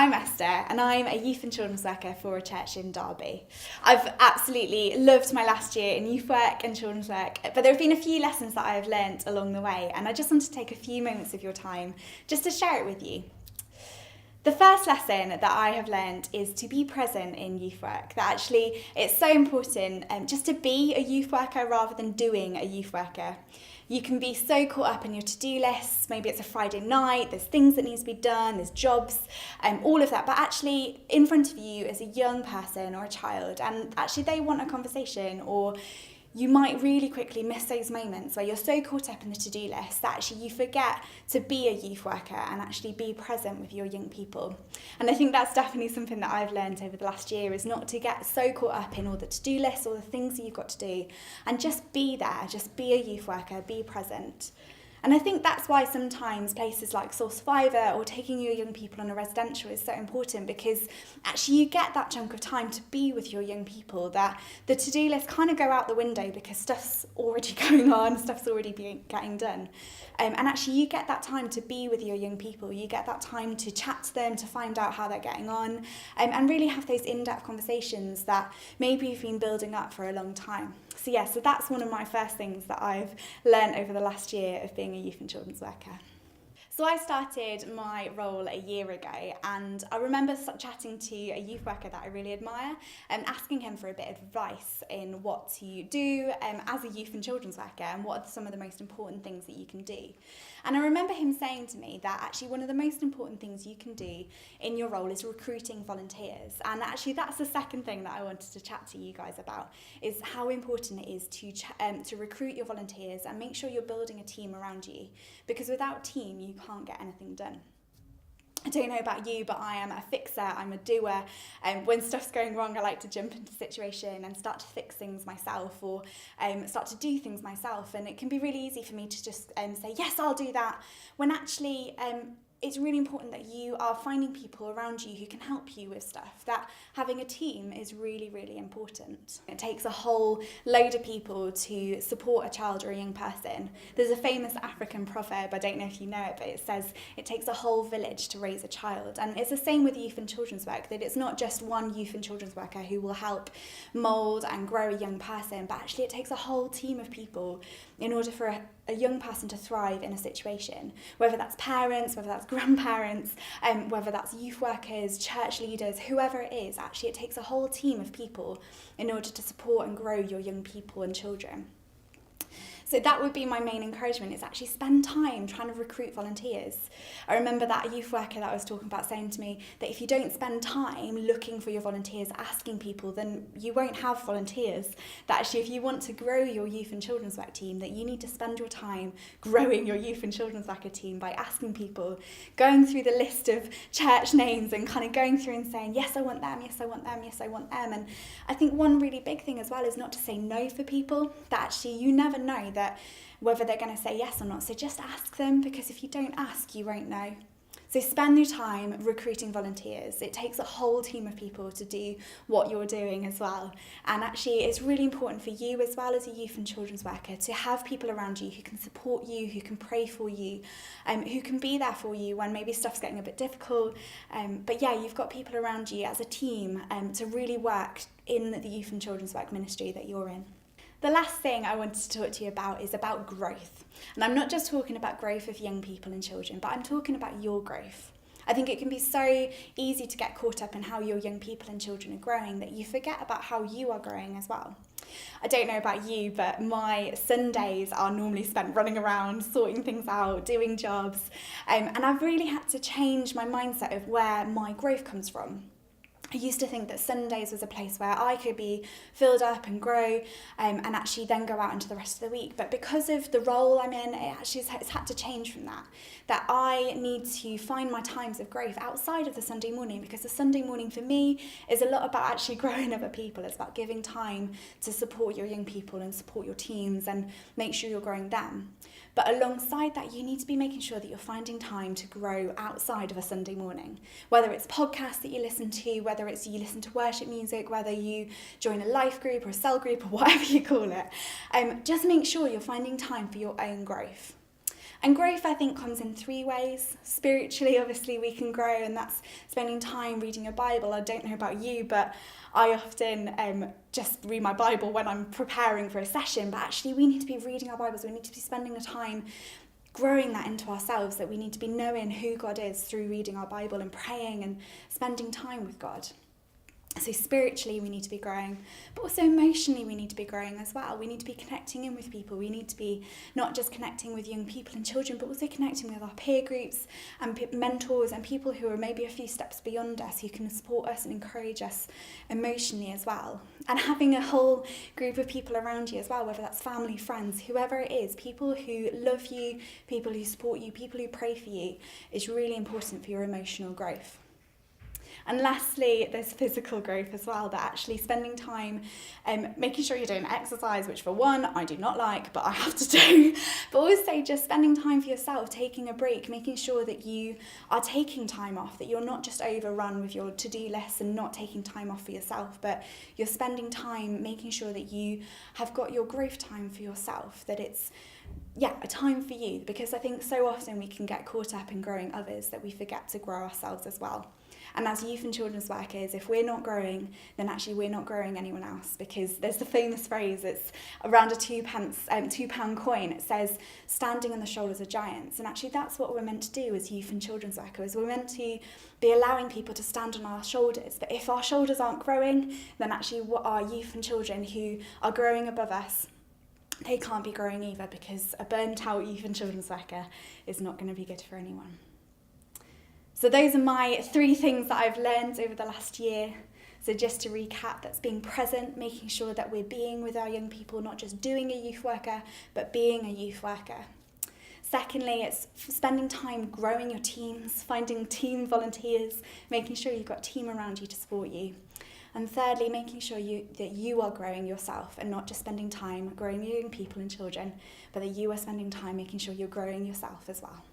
I'm Esther and I'm a youth and children's worker for a church in Derby. I've absolutely loved my last year in youth work and children's work, but there have been a few lessons that I have learnt along the way, and I just want to take a few moments of your time just to share it with you. The first lesson that I have learned is to be present in youth work, that actually it's so important just to be a youth worker rather than doing a youth worker. You can be so caught up in your to-do lists, maybe it's a Friday night, there's things that need to be done, there's jobs, all of that, but actually in front of you is a young person or a child, and actually they want a conversation, or you might really quickly miss those moments where you're so caught up in the to-do list that actually you forget to be a youth worker and actually be present with your young people. And I think that's definitely something that I've learned over the last year, is not to get so caught up in all the to-do lists, all the things that you've got to do, and just be there, just be a youth worker, be present. And I think that's why sometimes places like Source Survivor or taking your young people on a residential is so important, because actually you get that chunk of time to be with your young people, that the to-do list kind of go out the window because stuff's already going on, stuff's already getting done. And actually you get that time to be with your young people, you get that time to chat to them, to find out how they're getting on, and really have those in-depth conversations that maybe you've been building up for a long time. So that's one of my first things that I've learned over the last year of being a youth and children's worker. So I started my role a year ago, and I remember chatting to a youth worker that I really admire and asking him for a bit of advice in what to do as a youth and children's worker, and what are some of the most important things that you can do. And I remember him saying to me that actually one of the most important things you can do in your role is recruiting volunteers. And actually that's the second thing that I wanted to chat to you guys about, is how important it is to recruit your volunteers and make sure you're building a team around you, because without a team you can't get anything done. I don't know about you, but I am a fixer, I'm a doer, and when stuff's going wrong I like to jump into the situation and start to fix things myself, or start to do things myself, and it can be really easy for me to just say yes, I'll do that, when actually it's really important that you are finding people around you who can help you with stuff, that having a team is really, really important. It takes a whole load of people to support a child or a young person. There's a famous African proverb, I don't know if you know it, but it says it takes a whole village to raise a child. And it's the same with youth and children's work, that it's not just one youth and children's worker who will help mould and grow a young person, but actually it takes a whole team of people in order for a young person to thrive in a situation, whether that's parents, whether that's grandparents, whether that's youth workers, church leaders, whoever it is. Actually it takes a whole team of people in order to support and grow your young people and children. So that would be my main encouragement, is actually spend time trying to recruit volunteers. I remember that a youth worker that I was talking about saying to me that if you don't spend time looking for your volunteers, asking people, then you won't have volunteers. That actually if you want to grow your youth and children's work team, that you need to spend your time growing your youth and children's worker team by asking people, going through the list of church names and kind of going through and saying, yes, I want them, yes, I want them, yes, I want them. And I think one really big thing as well is not to say no for people, that actually you never know that whether they're going to say yes or not. So just ask them, because if you don't ask, you won't know. So spend your time recruiting volunteers. It takes a whole team of people to do what you're doing as well. And actually it's really important for you as well as a youth and children's worker to have people around you who can support you, who can pray for you, who can be there for you when maybe stuff's getting a bit difficult. But yeah, you've got people around you as a team to really work in the youth and children's work ministry that you're in. The last thing I wanted to talk to you about is about growth. And I'm not just talking about growth of young people and children, but I'm talking about your growth. I think it can be so easy to get caught up in how your young people and children are growing that you forget about how you are growing as well. I don't know about you, but my Sundays are normally spent running around, sorting things out, doing jobs, and I've really had to change my mindset of where my growth comes from. I used to think that Sundays was a place where I could be filled up and grow and actually then go out into the rest of the week. But because of the role I'm in, it's had to change from that I need to find my times of growth outside of the Sunday morning, because the Sunday morning for me is a lot about actually growing other people. It's about giving time to support your young people and support your teams and make sure you're growing them. But alongside that, you need to be making sure that you're finding time to grow outside of a Sunday morning, whether it's podcasts that you listen to, whether it's you listen to worship music, whether you join a life group or a cell group or whatever you call it. Just make sure you're finding time for your own growth. And growth, I think, comes in 3 ways. Spiritually, obviously, we can grow, and that's spending time reading your Bible. I don't know about you, but I often just read my Bible when I'm preparing for a session, but actually we need to be reading our Bibles. We need to be spending the time growing that into ourselves, that we need to be knowing who God is through reading our Bible and praying and spending time with God. So spiritually we need to be growing, but also emotionally we need to be growing as well. We need to be connecting in with people. We need to be not just connecting with young people and children, but also connecting with our peer groups and mentors and people who are maybe a few steps beyond us, who can support us and encourage us emotionally as well. And having a whole group of people around you as well, whether that's family, friends, whoever it is, people who love you, people who support you, people who pray for you, is really important for your emotional growth. And lastly, there's physical growth as well, that actually spending time making sure you're doing exercise, which for one, I do not like, but I have to do, but also just spending time for yourself, taking a break, making sure that you are taking time off, that you're not just overrun with your to-do lists and not taking time off for yourself, but you're spending time making sure that you have got your growth time for yourself, that it's a time for you, because I think so often we can get caught up in growing others that we forget to grow ourselves as well. And as youth and children's workers, if we're not growing, then actually we're not growing anyone else, because there's the famous phrase, it's around a £2 coin, it says, standing on the shoulders of giants. And actually that's what we're meant to do as youth and children's workers. We're meant to be allowing people to stand on our shoulders. But if our shoulders aren't growing, then actually what our youth and children who are growing above us, they can't be growing either, because a burnt out youth and children's worker is not going to be good for anyone. So those are my 3 things that I've learned over the last year. So just to recap, that's being present, making sure that we're being with our young people, not just doing a youth worker, but being a youth worker. Secondly, it's spending time growing your teams, finding team volunteers, making sure you've got a team around you to support you. And thirdly, making sure that you are growing yourself and not just spending time growing your young people and children, but that you are spending time making sure you're growing yourself as well.